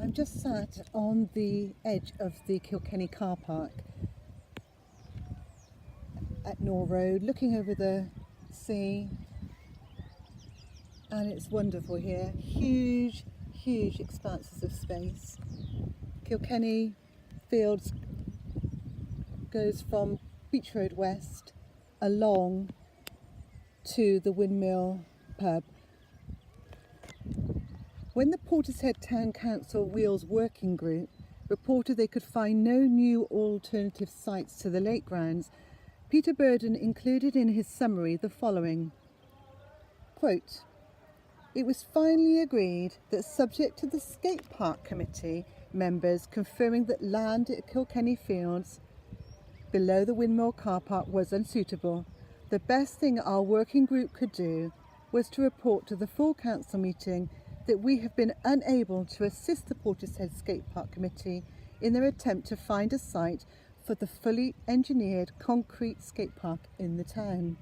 I'm just sat on the edge of the Kilkenny car park at Nor Road, looking over the sea, and it's wonderful here. Huge expanses of space. Kilkenny Fields goes from Beach Road West along to the Windmill pub. When the Portishead Town Council Wheels Working Group reported they could find no new alternative sites to the lake grounds, Peter Burden included in his summary the following, quote, "It was finally agreed that, subject to the skate park committee members confirming that land at Kilkenny Fields below the Windmill car park was unsuitable, the best thing our working group could do was to report to the full council meeting that we have been unable to assist the Portishead Skate Park Committee in their attempt to find a site for the fully engineered concrete skate park in the town."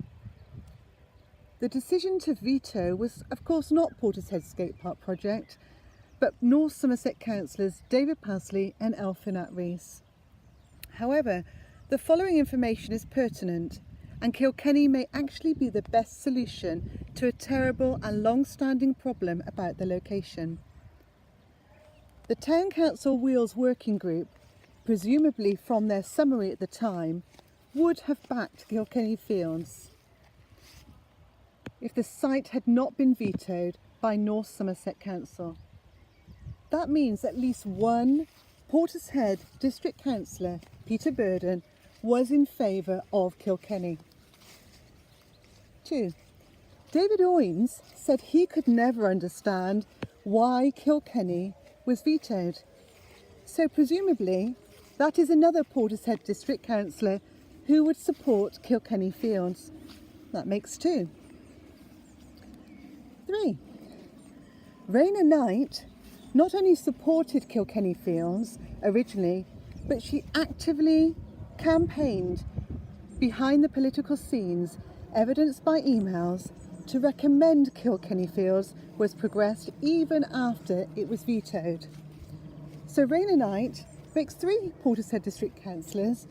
The decision to veto was of course not Portishead Skate Park project, but North Somerset councillors David Pasley and Annette Rees. However, the following information is pertinent, and Kilkenny may actually be the best solution to a terrible and long-standing problem about the location. The Town Council Wheels Working Group, presumably from their summary at the time, would have backed Kilkenny Fields if the site had not been vetoed by North Somerset Council. That means at least one Portishead District Councillor, Peter Burden, was in favour of Kilkenny. 2. David Owens said he could never understand why Kilkenny was vetoed. So presumably that is another Portishead District Councillor who would support Kilkenny Fields. That makes 2. 3. Raina Knight not only supported Kilkenny Fields originally, but she actively campaigned behind the political scenes, evidenced by emails, to recommend Kilkenny Fields was progressed even after it was vetoed. So Raina Knight makes 3 Portishead District Councillors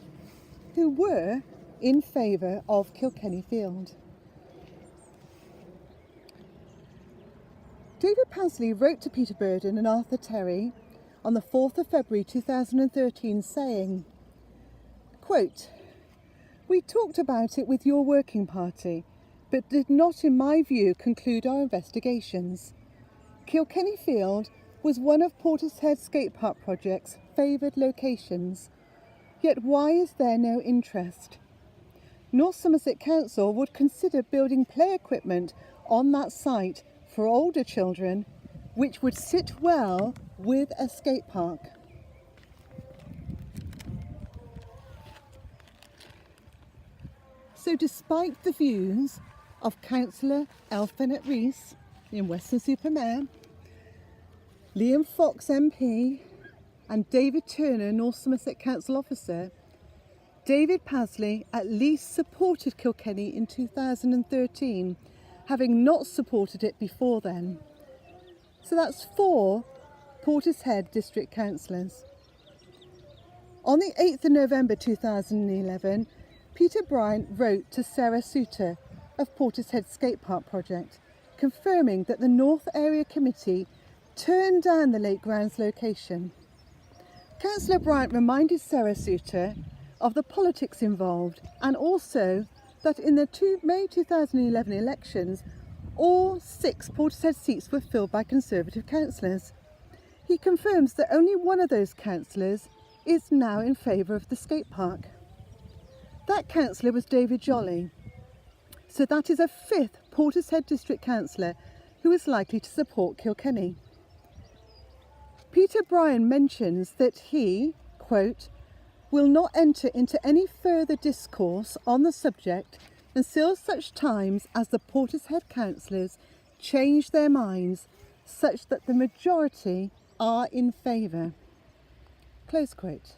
who were in favour of Kilkenny Field. David Pasley wrote to Peter Burden and Arthur Terry on the 4th of February 2013 saying, quote, "We talked about it with your working party, but did not, in my view, conclude our investigations. Kilkenny Field was one of Portishead Skate Park Project's favoured locations, yet why is there no interest? North Somerset Council would consider building play equipment on that site for older children, which would sit well with a skate park." So despite the views of Councillor Annette Rees in Weston-super-Mare, Liam Fox MP and David Turner, North Somerset Council officer, David Pasley at least supported Kilkenny in 2013, having not supported it before then. So that's 4 Portishead District Councillors. On the 8th of November 2011, Peter Bryant wrote to Sarah Souter of Portishead Skate Park Project, confirming that the North Area Committee turned down the lake grounds location. Councillor Bryant reminded Sarah Souter of the politics involved, and also that in the May 2011 elections, all 6 Portishead seats were filled by Conservative councillors. He confirms that only one of those councillors is now in favour of the skate park. That councillor was David Jolly. So that is a 5th Portishead District Councillor who is likely to support Kilkenny. Peter Bryan mentions that he, quote, "will not enter into any further discourse on the subject until such times as the Portishead councillors change their minds such that the majority are in favour." Close quote.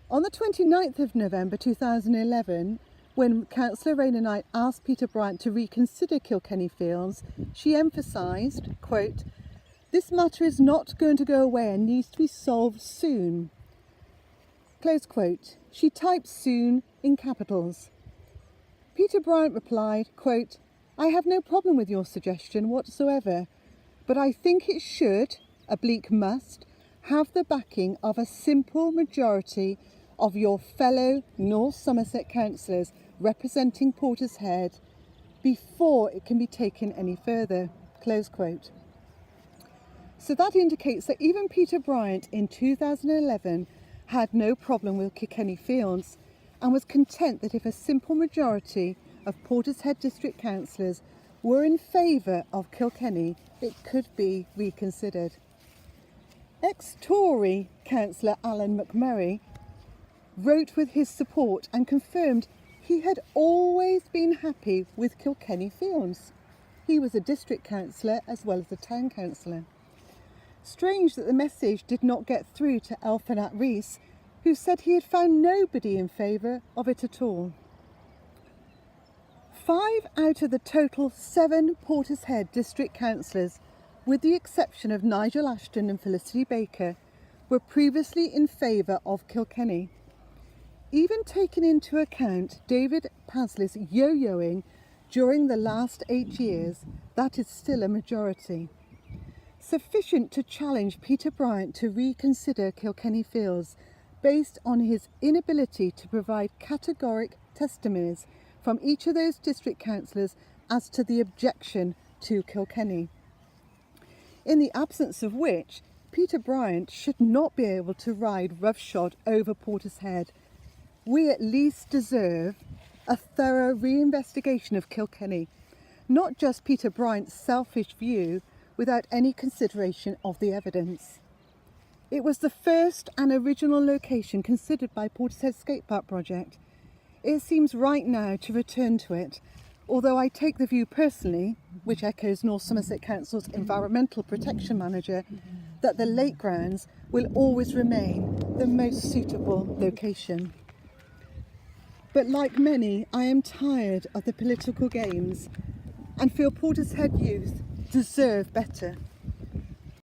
On the 29th of November 2011, when Councillor Raina Knight asked Peter Bryant to reconsider Kilkenny Fields, she emphasised, quote, This matter is not going to go away and needs to be solved soon. Close quote. She typed soon in capitals. Peter Bryant replied, quote, I have no problem with your suggestion whatsoever, but I think it should, oblique must, have the backing of a simple majority of your fellow North Somerset councillors representing Portishead before it can be taken any further. Close quote. So that indicates that even Peter Bryant in 2011 had no problem with Kilkenny Fields and was content that if a simple majority of Portishead district councillors were in favour of Kilkenny, it could be reconsidered. Ex-Tory councillor Alan McMurray wrote with his support and confirmed he had always been happy with Kilkenny Fields. He was a district councillor as well as a town councillor. Strange that the message did not get through to Elphinat Rees, who said he had found nobody in favour of it at all. 5 out of the total 7 Portishead district councillors, with the exception of Nigel Ashton and Felicity Baker, were previously in favour of Kilkenny. Even taking into account David Pasley's yo-yoing during the last 8 years, that is still a majority. Sufficient to challenge Peter Bryant to reconsider Kilkenny Fields based on his inability to provide categoric testimonies from each of those district councillors as to the objection to Kilkenny. In the absence of which, Peter Bryant should not be able to ride roughshod over Portishead. We at least deserve a thorough reinvestigation of Kilkenny, not just Peter Bryant's selfish view without any consideration of the evidence. It was the first and original location considered by Portishead Skatepark project. It seems right now to return to it, although I take the view personally, which echoes North Somerset Council's Environmental Protection Manager, that the lake grounds will always remain the most suitable location. But like many, I am tired of the political games and feel Portishead youth deserve better.